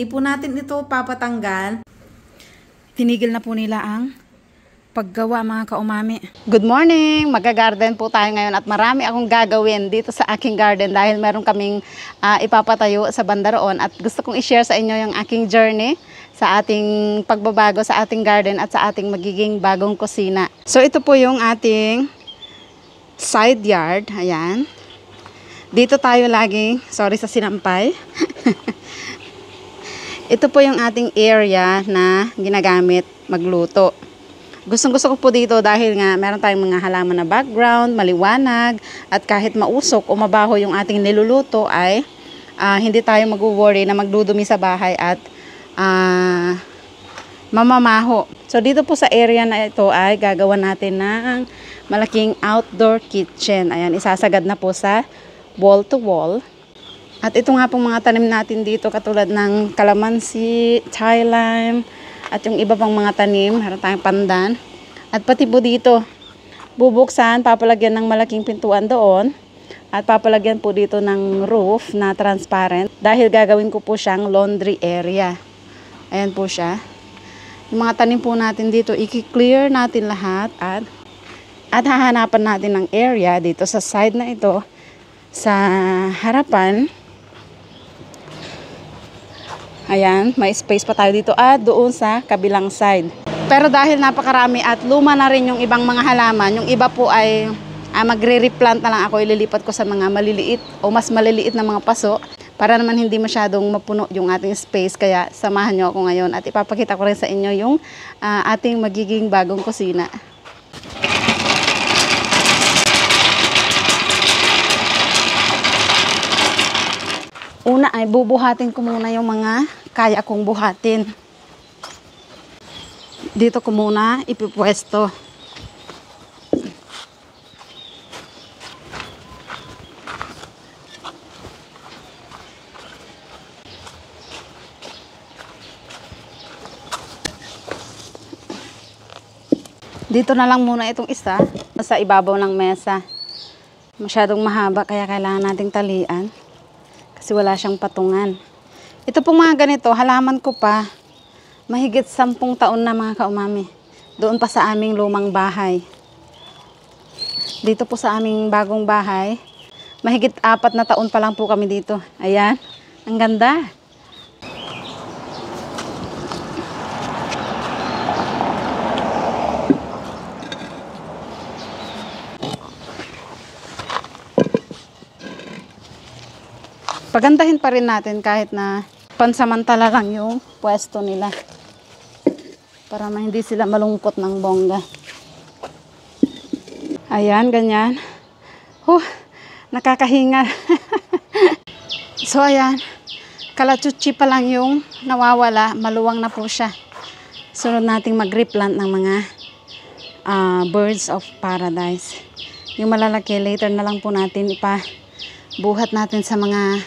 hindi po natin ito papatanggal. Tinigil na po nila ang paggawa mga kaumami. Good morning! Mag-garden po tayo ngayon at marami akong gagawin dito sa aking garden dahil meron kaming ipapatayo sa banda roon at gusto kong i-share sa inyo yung aking journey sa ating pagbabago sa ating garden at sa ating magiging bagong kusina. So ito po yung ating side yard. Ayan. Dito tayo lagi, sorry sa sinampay. Ito po yung ating area na ginagamit magluto. Gustong-gusto ko po dito dahil nga meron tayong mga halaman na background, maliwanag, at kahit mausok o mabaho yung ating niluluto ay hindi tayo mag-worry na magdudumi sa bahay at mamamaho. So dito po sa area na ito ay gagawa natin ng malaking outdoor kitchen. Ayan, isasagad na po sa wall-to-wall. At ito nga pong mga tanim natin dito katulad ng kalamansi, Thai lime, at yung iba pang mga tanim, meron tayong pandan. At pati po dito, bubuksan, papalagyan ng malaking pintuan doon. At papalagyan po dito ng roof na transparent. Dahil gagawin ko po siyang laundry area. Ayan po siya. Yung mga tanim po natin dito, i-clear natin lahat. At hahanapan natin ng area dito sa side na ito. Sa harapan. Ayan, may space pa tayo dito at doon sa kabilang side. Pero dahil napakarami at luma na rin yung ibang mga halaman, yung iba po ay magre-replant na lang ako, ililipat ko sa mga maliliit o mas maliliit na mga paso para naman hindi masyadong mapuno yung ating space. Kaya samahan nyo ako ngayon at ipapakita ko rin sa inyo yung ating magiging bagong kusina. Una ay bubuhatin ko muna yung mga kaya kong buhatin. Dito ko muna ipipwesto. Dito na lang muna itong isa sa ibabaw ng mesa. Masyadong mahaba kaya kailangan nating talian. Kasi wala siyang patungan. Ito pong mga ganito, halaman ko pa, mahigit 10 taon na mga kaumami. Doon pa sa aming lumang bahay. Dito po sa aming bagong bahay, mahigit 4 na taon pa lang po kami dito. Ayan, ang ganda. Pagandahin pa rin natin kahit na pansamantala lang yung pwesto nila. Para hindi sila malungkot ng bongga. Ayan, ganyan. Nakakahinga. So, ayan. Kalachuchi pa lang yung nawawala. Maluwang na po siya. Sunod nating mag-replant ng mga birds of paradise. Yung malalaki, later na lang po natin ipabuhat natin sa mga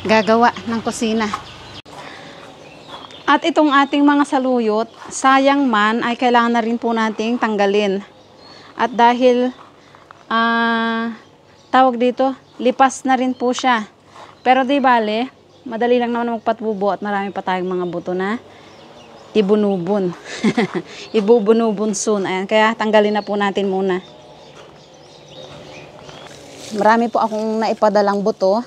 gagawa ng kusina. At itong ating mga saluyot, sayang man ay kailangan na rin po nating tanggalin. At dahil tawag dito, lipas na rin po siya. Pero di bale, madali lang naman magpatubo at marami pa tayong mga buto na ibunubon. Ibubunubon soon. Ayan, kaya tanggalin na po natin muna. Marami po akong naipadalang buto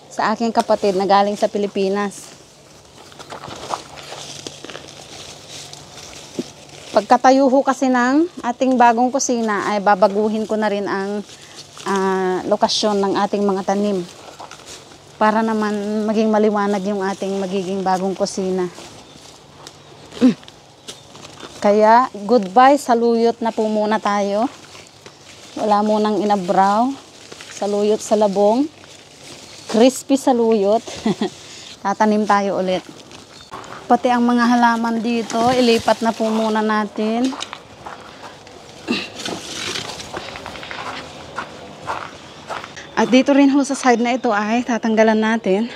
sa aking kapatid na galing sa Pilipinas. Pagkatayo ho kasi ng ating bagong kusina ay babaguhin ko na rin ang lokasyon ng ating mga tanim. Para naman maging maliwanag yung ating magiging bagong kusina. Kaya goodbye, saluyot na po muna tayo. Wala munang inabraw. Saluyot sa labong. Crispy saluyot. Tatanim tayo ulit. Pati ang mga halaman dito, ilipat na po muna natin. At dito rin ho sa side na ito ay tatanggalan natin.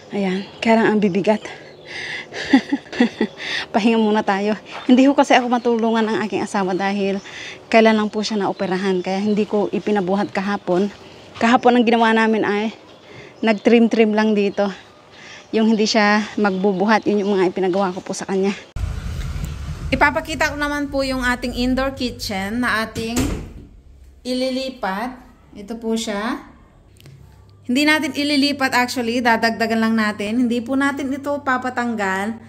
Ayan, kaya lang ang bibigat. Pahinga muna tayo. Hindi ho kasi ako matulungan ng aking asawa dahil kailan lang po siya naoperahan. Kaya hindi ko ipinabuhat kahapon. Kahapon ang ginawa namin ay nag-trim-trim lang dito. yung hindi siya magbubuhat. Yun yung mga ipinagawa ko po sa kanya. Ipapakita ko naman po yung ating indoor kitchen na ating ililipat. Ito po siya. Hindi natin ililipat actually, dadagdagan lang natin. Hindi po natin ito papatanggal.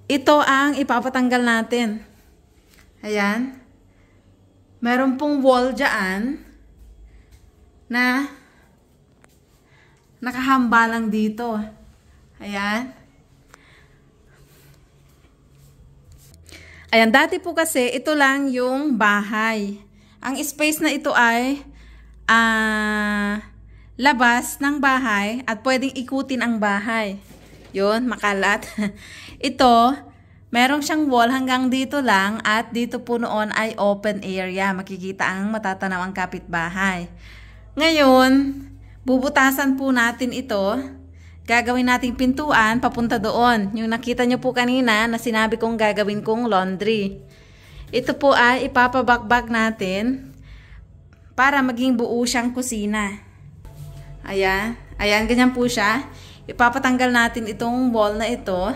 Ito ang ipapatanggal natin. Ayan. Meron pong wall dyan na nakahamba lang dito. Ayan. Ayan, dati po kasi ito lang yung bahay. Ang space na ito ay labas ng bahay at pwedeng ikutin ang bahay. Yun, makalat. Ito, merong siyang wall hanggang dito lang at dito po noon ay open area. Makikita ang matatanaw ang kapitbahay. Ngayon, bubutasan po natin ito. Gagawin nating pintuan papunta doon. Yung nakita nyo po kanina na sinabi kong gagawin kong laundry. Ito po ay ipapabakbak natin para maging buo siyang kusina. Ayan. Ayan, ganyan po siya. Ipapatanggal natin itong wall na ito.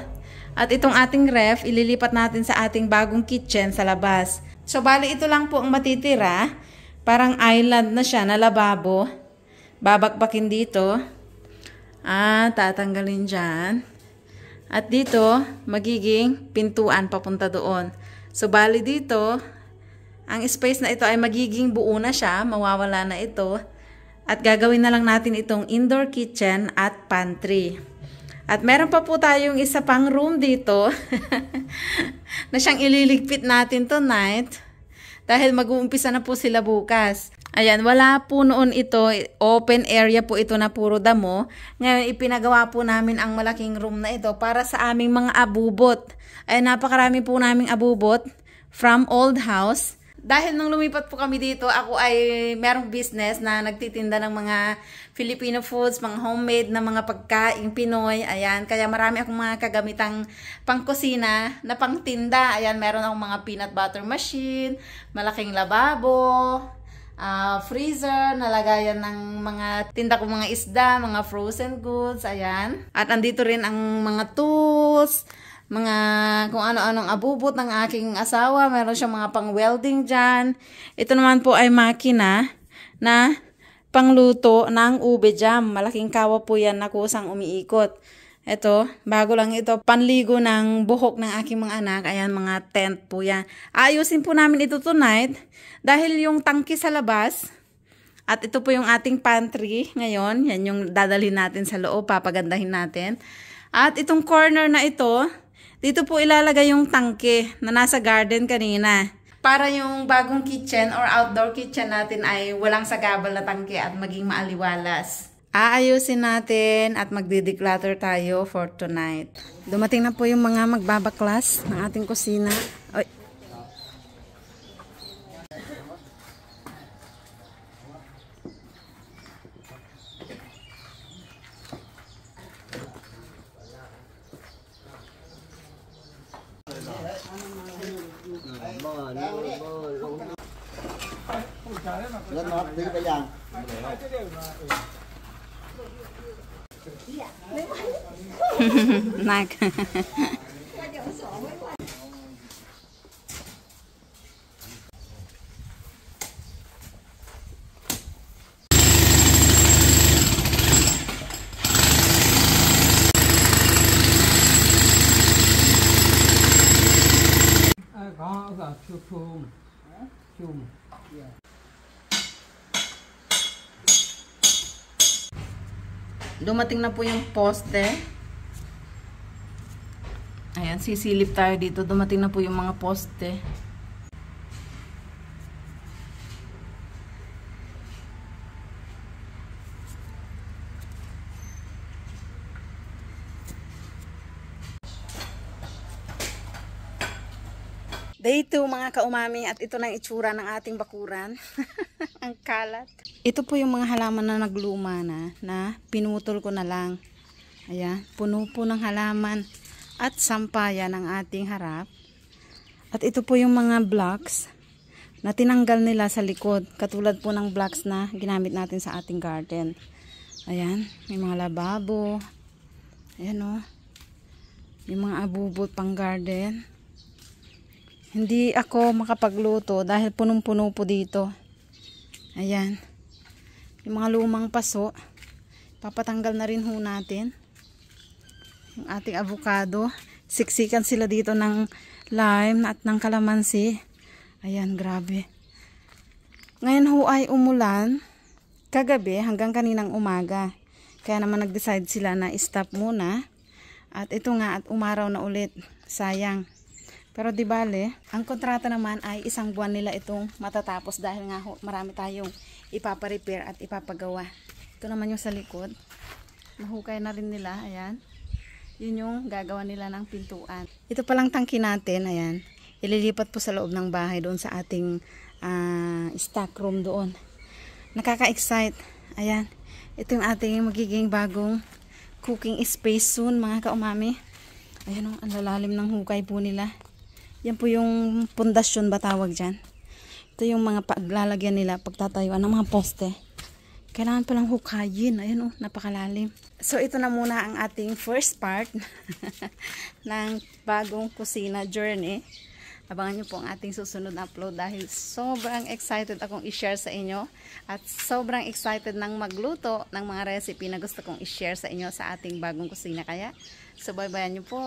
At itong ating ref, ililipat natin sa ating bagong kitchen sa labas. So, bali ito lang po ang matitira. Parang island na siya na lababo. Babakbakin dito. Tatanggalin dyan. At dito, magiging pintuan papunta doon. So, bali dito, ang space na ito ay magiging buo na siya. Mawawala na ito. At gagawin na lang natin itong indoor kitchen at pantry. At meron pa po tayong isa pang room dito na siyang ililigpit natin tonight. Dahil mag-uumpisa na po sila bukas. Ayan, wala po noon ito. Open area po ito na puro damo. Ngayon, ipinagawa po namin ang malaking room na ito para sa aming mga abubot. Ay, napakarami po naming abubot from old house. Dahil nung lumipat po kami dito, ako ay merong business na nagtitinda ng mga Filipino foods, mga homemade na mga pagkain Pinoy. Ayan, kaya marami akong mga kagamitang pangkusina na pangtinda. Ayan, meron akong mga peanut butter machine, malaking lababo, freezer, nalagayan ng mga tinda ko mga isda, mga frozen goods, ayan. At andito rin ang mga tools, mga kung ano-anong abubot ng aking asawa. Meron siyang mga pang-welding dyan. Ito naman po ay makina na pangluto ng ube jam. Malaking kawa po yan na kusang umiikot. Ito, bago lang ito, panligo ng buhok ng aking mga anak. Ayan, mga tent po yan. Ayusin po namin ito tonight dahil yung tangki sa labas. At ito po yung ating pantry ngayon. Yan yung dadalhin natin sa loob, papagandahin natin. At itong corner na ito, dito po ilalagay yung tangke na nasa garden kanina. Para yung bagong kitchen or outdoor kitchen natin ay walang sagabal na tangke at maging maaliwalas. Aayusin natin at magdi-declutter tayo for tonight. Dumating na po yung mga magbabaklas ng ating kusina. Oy. Nag. Dumating na po yung poste. Ayan, sisilip tayo dito. Dumating na po yung mga poste. Day 2 mga kaumami, at ito na ang itsura ng ating bakuran. Ang kalat. Ito po yung mga halaman na nagluma na pinutol ko na lang. Ayan, puno po ng halaman at sampayan ang ating harap. At ito po yung mga blocks na tinanggal nila sa likod. Katulad po ng blocks na ginamit natin sa ating garden. Ayan, may mga lababo. Ayan o. Yung mga abubot pang garden. Hindi ako makapagluto dahil punong-puno po dito. Ayan. Yung mga lumang paso. Papatanggal na rin ho natin. Yung ating avocado. Siksikan sila dito ng lime at ng kalamansi. Ayan, grabe. Ngayon ho ay umulan. Kagabi hanggang kaninang umaga. Kaya naman nag-decide sila na stop muna. At ito nga at umaraw na ulit. Sayang. Pero di bale, ang kontrata naman ay 1 buwan nila itong matatapos dahil nga ho, marami tayong ipaparepair at ipapagawa. Ito naman yung sa likod. Nahukay na rin nila. Ayan. Yun yung gagawa nila ng pintuan. Ito palang tangki natin. Ayan. Ililipat po sa loob ng bahay doon sa ating stock room doon. Nakaka-excite. Ayan. Ito yung ating magiging bagong cooking space soon mga kaumami. Ayan o, ang lalalim ng hukay po nila. Yan po yung pundasyon ba tawag dyan. Ito yung mga paglalagyan nila pagtatayuan ng mga poste. Kailangan palang hukayin. Ayan o, napakalalim. So ito na muna ang ating first part ng bagong kusina journey. Abangan nyo po ang ating susunod na upload dahil sobrang excited akong i-share sa inyo at sobrang excited ng magluto ng mga recipe na gusto kong i-share sa inyo sa ating bagong kusina. Kaya subaybayan nyo po.